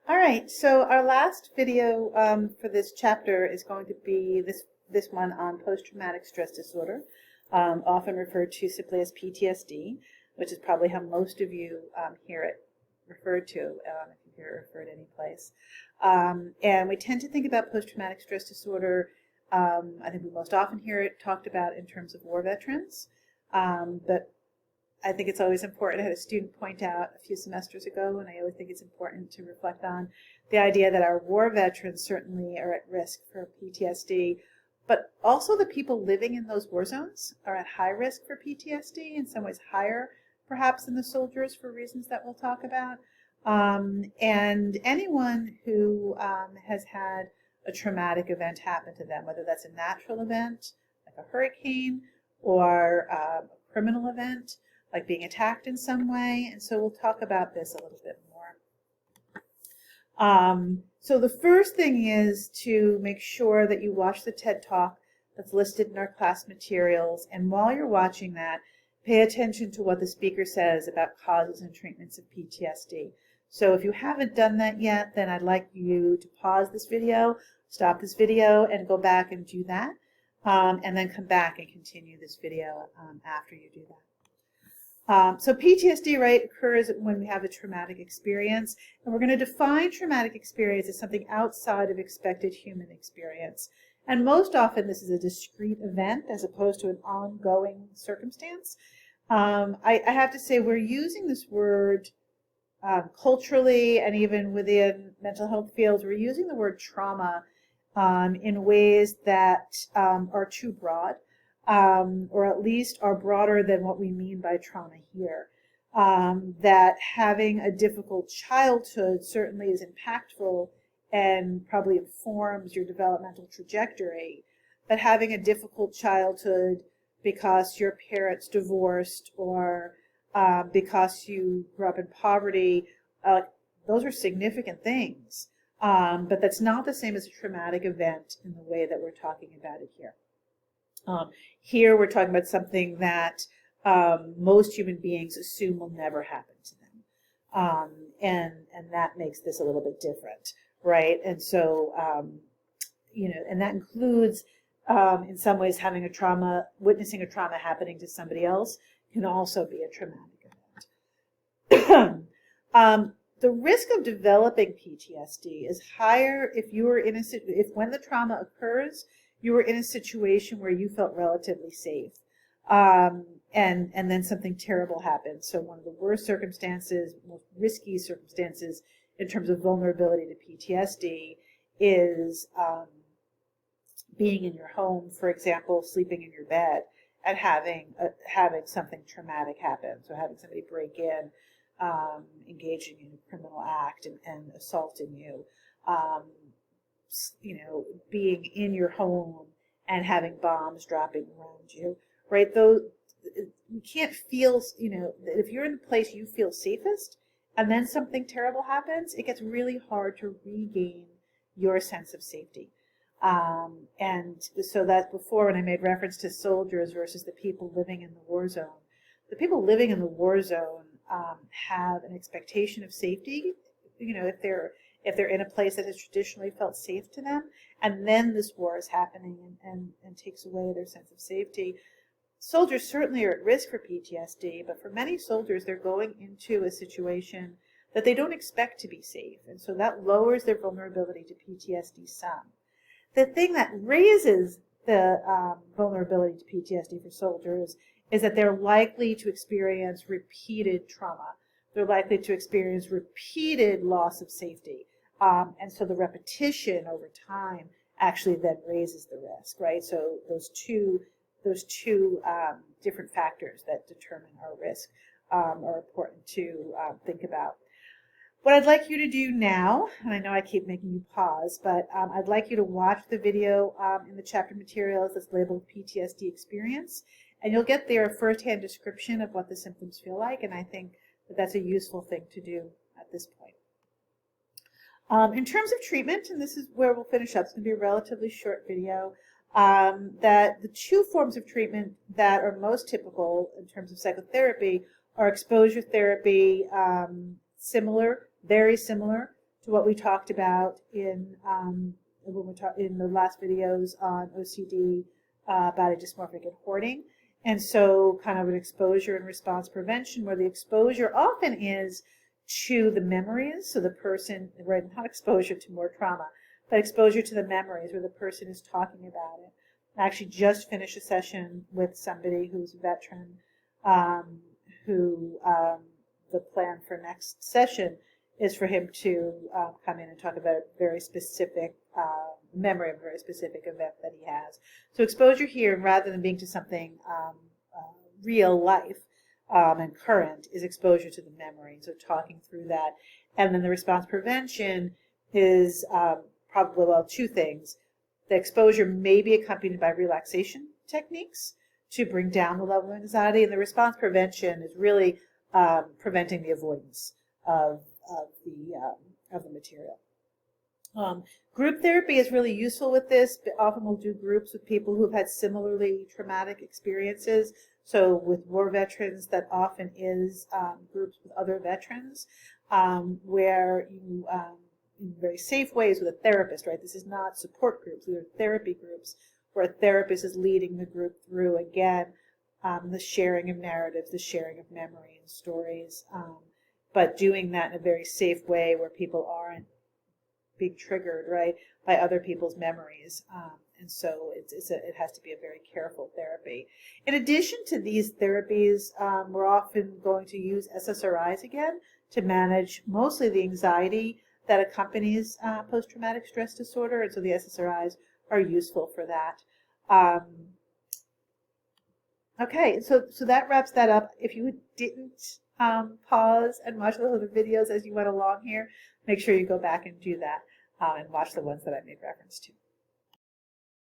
All right, so our last video for this chapter is going to be this one on post-traumatic stress disorder, often referred to simply as PTSD, which is probably how most of you hear it referred to, if you hear it referred any place. And we tend to think about post-traumatic stress disorder. I think we most often hear it talked about in terms of war veterans, but I think it's always important. I had a student point out a few semesters ago, and I always think it's important to reflect on the idea that our war veterans certainly are at risk for PTSD, but also the people living in those war zones are at high risk for PTSD, in some ways higher perhaps than the soldiers for reasons that we'll talk about. And anyone who has had a traumatic event happen to them, whether that's a natural event, like a hurricane, or a criminal event, like being attacked in some way. And so we'll talk about this a little bit more. So the first thing is to make sure that you watch the TED Talk that's listed in our class materials. And while you're watching that, pay attention to what the speaker says about causes and treatments of PTSD. So if you haven't done that yet, then I'd like you to pause this video, stop this video, and go back and do that. And then come back and continue this video after you do that. So PTSD, right, occurs when we have a traumatic experience, and we're going to define traumatic experience as something outside of expected human experience. And most often this is a discrete event as opposed to an ongoing circumstance. I have to say we're using this word culturally and even within mental health fields, we're using the word trauma in ways that are too broad. Or at least are broader than what we mean by trauma here. That having a difficult childhood certainly is impactful and probably informs your developmental trajectory, but having a difficult childhood because your parents divorced or because you grew up in poverty, those are significant things, but that's not the same as a traumatic event in the way that we're talking about it here. Here we're talking about something that most human beings assume will never happen to them. And that makes this a little bit different, right? And so, and that includes, in some ways, having a trauma, witnessing a trauma happening to somebody else can also be a traumatic event. The risk of developing PTSD is higher if you are if when the trauma occurs, you were in a situation where you felt relatively safe, and then something terrible happened. So one of the worst circumstances, most risky circumstances in terms of vulnerability to PTSD is being in your home, for example, sleeping in your bed, and having something traumatic happen. So having somebody break in, engaging in a criminal act and assaulting you. Being in your home and having bombs dropping around you, right? Though you can't feel, if you're in the place you feel safest and then something terrible happens, it gets really hard to regain your sense of safety. And so that's before when I made reference to soldiers versus the people living in the war zone. The people living in the war zone have an expectation of safety, if they're in a place that has traditionally felt safe to them, and then this war is happening and takes away their sense of safety. Soldiers certainly are at risk for PTSD, but for many soldiers, they're going into a situation that they don't expect to be safe, and so that lowers their vulnerability to PTSD some. The thing that raises the vulnerability to PTSD for soldiers is that they're likely to experience repeated trauma. They're likely to experience repeated loss of safety. And so the repetition over time actually then raises the risk, right? So those two different factors that determine our risk are important to think about. What I'd like you to do now, and I know I keep making you pause, but I'd like you to watch the video in the chapter materials that's labeled PTSD Experience, and you'll get there a first-hand description of what the symptoms feel like, and I think that's a useful thing to do at this point. In terms of treatment, and this is where we'll finish up, it's going to be a relatively short video, that the two forms of treatment that are most typical in terms of psychotherapy are exposure therapy, very similar to what we talked about in in the last videos on OCD, body dysmorphic and hoarding. And so kind of an exposure and response prevention, where the exposure often is to the memories. So the person, right, not exposure to more trauma, but exposure to the memories where the person is talking about it. I actually just finished a session with somebody who's a veteran, the plan for next session is for him to come in and talk about a very specific memory of a very specific event that he has. So exposure here, rather than being to something real life and current, is exposure to the memory. So talking through that. And then the response prevention is probably, well, two things. The exposure may be accompanied by relaxation techniques to bring down the level of anxiety, and the response prevention is really preventing the avoidance of the material. Group therapy is really useful with this, but often we'll do groups with people who've had similarly traumatic experiences. So with war veterans, that often is groups with other veterans, where you, in very safe ways with a therapist, right? This is not support groups, these are therapy groups where a therapist is leading the group through, again, the sharing of narratives, the sharing of memory and stories, but doing that in a very safe way where people aren't being triggered, right, by other people's memories. And so it has to be a very careful therapy. In addition to these therapies, we're often going to use SSRIs again to manage mostly the anxiety that accompanies post-traumatic stress disorder, and so the SSRIs are useful for that. Okay, so that wraps that up. If you didn't pause and watch the other videos as you went along here, make sure you go back and do that and watch the ones that I made reference to.